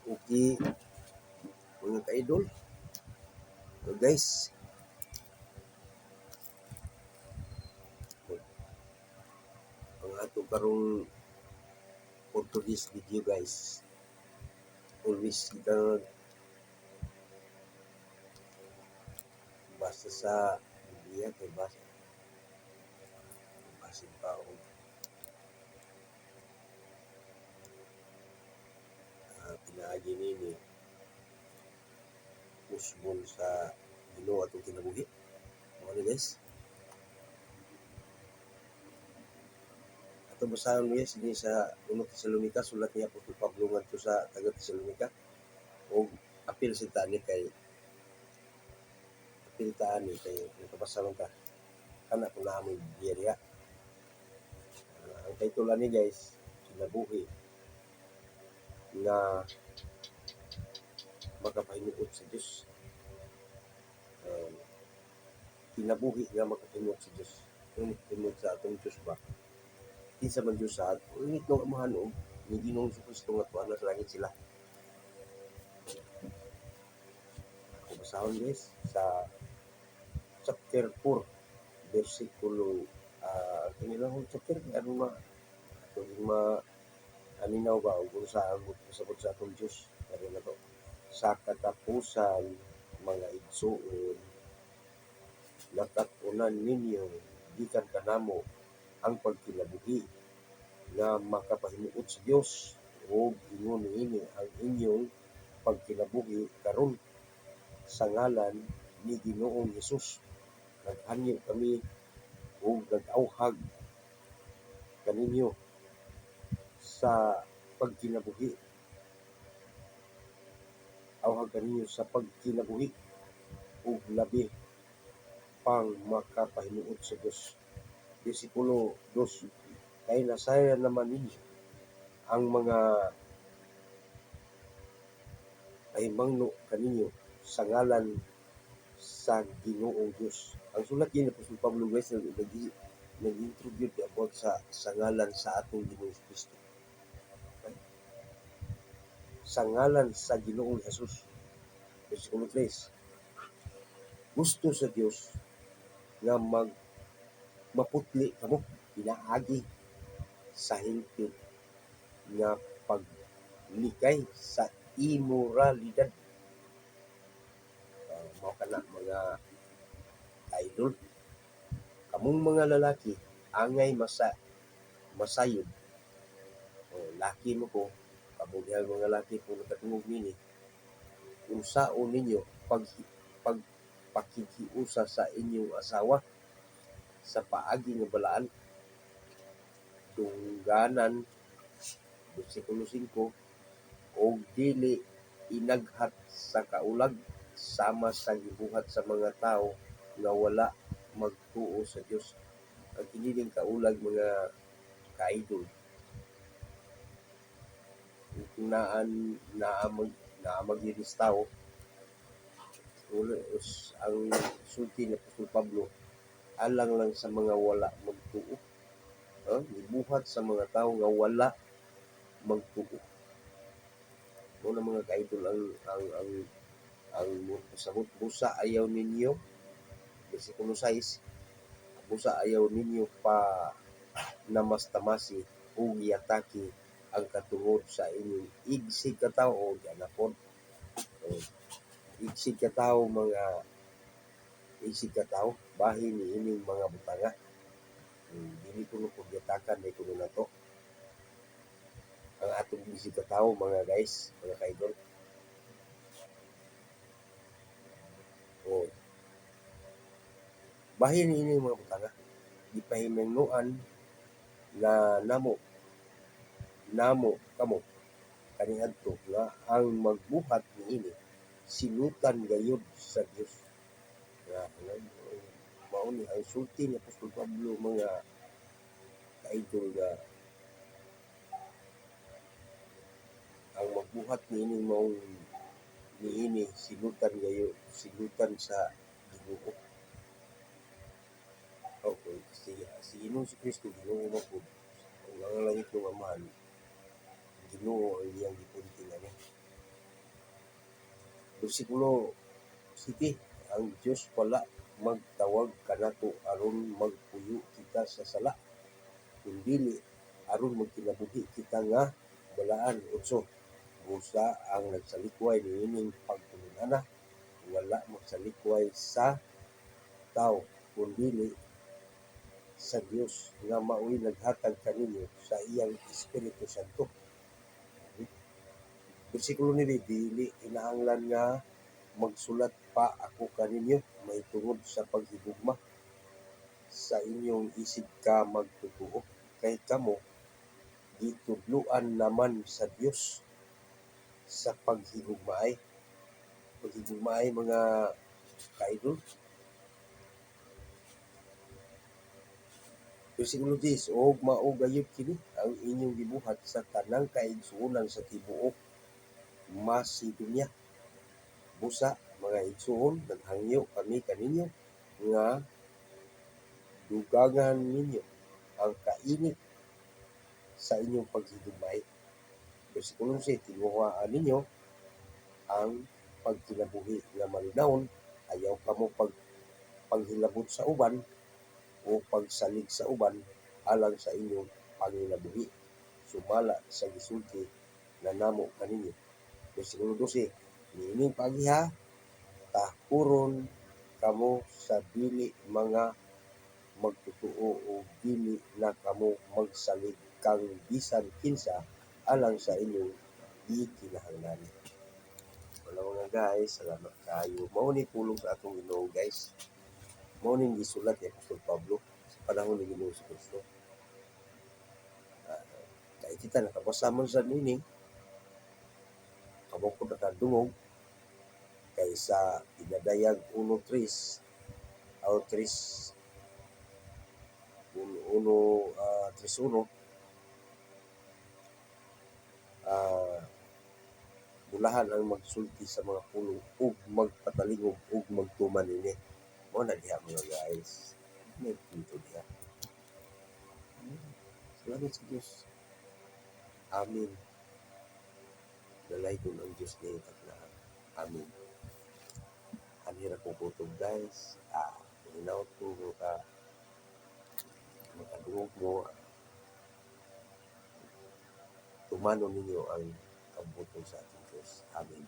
Okay, mga ka-idol. So guys, ang ato karong Portuguese video guys. Always kita basa sa Biblia kay basa pa o pinaagi nini usbon sa Ginoo atong kinabuhi. Mga guys, ato basahan guys din sa 1 Tesalonica, sulat ni Apostol Pablo ngadto sa taga Tesalonica o apil sa tani kay nakabasa man ka kana ko na amoy Biblia diha. Ang title ani guys, kinabuhi na makapahimuot sa Diyos. Kinabuhi nga makapahimuot sa Diyos. Ngunit himuot sa atong Diyos ba? Kinsa man Diyos sa ato. Ngunit nung amahanog, ni Ginoong Jesucristo nga tuwa na sa langit sila. Ako basahon guys sa chapter 4, versikulo kanilang chapter, ano nga, aninaw ba, o kung saan masabot sa atong Diyos. Pero na to, sa katapusan, mga igsuon, nakatunan ninyo, gikan kanamo, ang pagkinabuhi nga makapahimuot sa Dios o ingon niini ang inyong pagkinabuhi karon sa ngalan ni Ginoong Hesus. Naghanyo kami o nag-awhag kaninyo sa pagkinabuhi. Awhag kaninyo sa pagkinabuhi o labi pang makapahimuot sa Dios. Versikulo 2, kay nasaya naman ninyo ang mga pahimangno kaninyo sa ngalan sa Ginoong Dios. Ang sulat ni Apostol Pablo guys nag-introduce about sa ngalan sa atong Ginoong Kristo. Sa ngalan sa Ginoong Jesus. Versikulo 3. Gusto sa Dios nga maputli kamo, pinaagi sa hingpit nga paglikay sa immoralidad. Mao kana mga idol. Kamong mga lalaki angay masayod. Laki mo ko, kabugyan mga lalaki kung nakatungog nini. Unsaon ninyo pagpakikiusa sa inyong asawa sa paagi nga balaan. Tungganan, versikulo 5, o dili inaghat sa kaulag sama sa gibuhat sa mga tao nga wala magtuo sa Dios. Ang kiniling kaulag mga ka-idol, kung naamag tao, ang sulti ni Apostol Pablo alang lang sa mga wala magtuo. Gibuhat sa mga tao nga wala magtuo. Muna mga ka-idol ang sabot, busa ayaw ninyo, versikulo 6, busa ayaw ninyo pa namastamasi o giatake ang katungod sa inyong igsig katawo o ganapon. Igsig katawo bahin ni ining mga butanga. Dili ko no pagyatakan na kuno na to ang atong igsig katawo mga guys, mga ka-idol. Bahin ni ining mga butanga, gipahimangnuan na namo kamo kaniadto nga ang magbuhat niini sinutan gayud sa Dios. Mao ni ang sulti ni Apostol Pablo mga ka-idol nga ang magbuhat niini mao niini sinutan sa Ginoo. Okay, si Ginoong Jesucristo Ginoo mapud. Ang langit ng Amahan, Ginoo ang iyang gipuntingan niya. Bersikulo 7, ang Dios wala magtawag kanato aron magpuyo kita sa sala, kundi aron magkinabuhi kita nga balaan. 8, busa ang nagsalikway niining pagtulunana, wala magsalikway sa tao, kundi sa Dios nga mao'y naghatag kaninyo sa iyang Espiritu Santo. Bersikulo 9, dili kinahanglan nga magsulat pa ako kaninyo mahitungod sa paghigugma sa inyong isig ka magtotoo, kay kamo gitudloan naman sa Dios sa paghigugmaay mga kaidol. Bersikulo 10, og mao gayud kini ang inyong gibuhat sa tanang kaigsuonan sa tibuok Macedonia. Busa mga igsoon, naghangyo kami kaninyo nga dugangan ninyo ang kainit sa inyong paghigugmaay. Bersikulo 11, tinguhaan ninyo ang pagkinabuhi nga malinawon, ayaw kamo panghilabot sa uban o pagsalig sa uban alang sa inyong panginabuhi, sumala sa gisulti na namo kaninyo. Bersikulo 12, niining pagiha tahuron kamo sa dili mga magtotoo o dili na kamo magsalig kang bisan kinsa alang sa inyong gikinahanglan. Wala mga guys, salamat kayo. Mao ni pulong sa atong Ginoo guys. Mao ni gisulat ni Apostol Pablo sa panahon ni Ginoo Kristo. Kay kita nakabasa man sa nini, kamo ko nakadungog kay sa Pinadayag 1:3 o 3:1 bulahan ang magsulti sa mga pulong ug magpatalingog ug magtuman ini. Mo na diha mga guys. May punto diha. Salamat sa Diyos. Amin. Dalay ko ng Diyos na itaklaan. Amin. Anira ko kutog guys. Inaw ko ka makadungog mo. Tumano ninyo ang kabuto sa ating Diyos. Amin.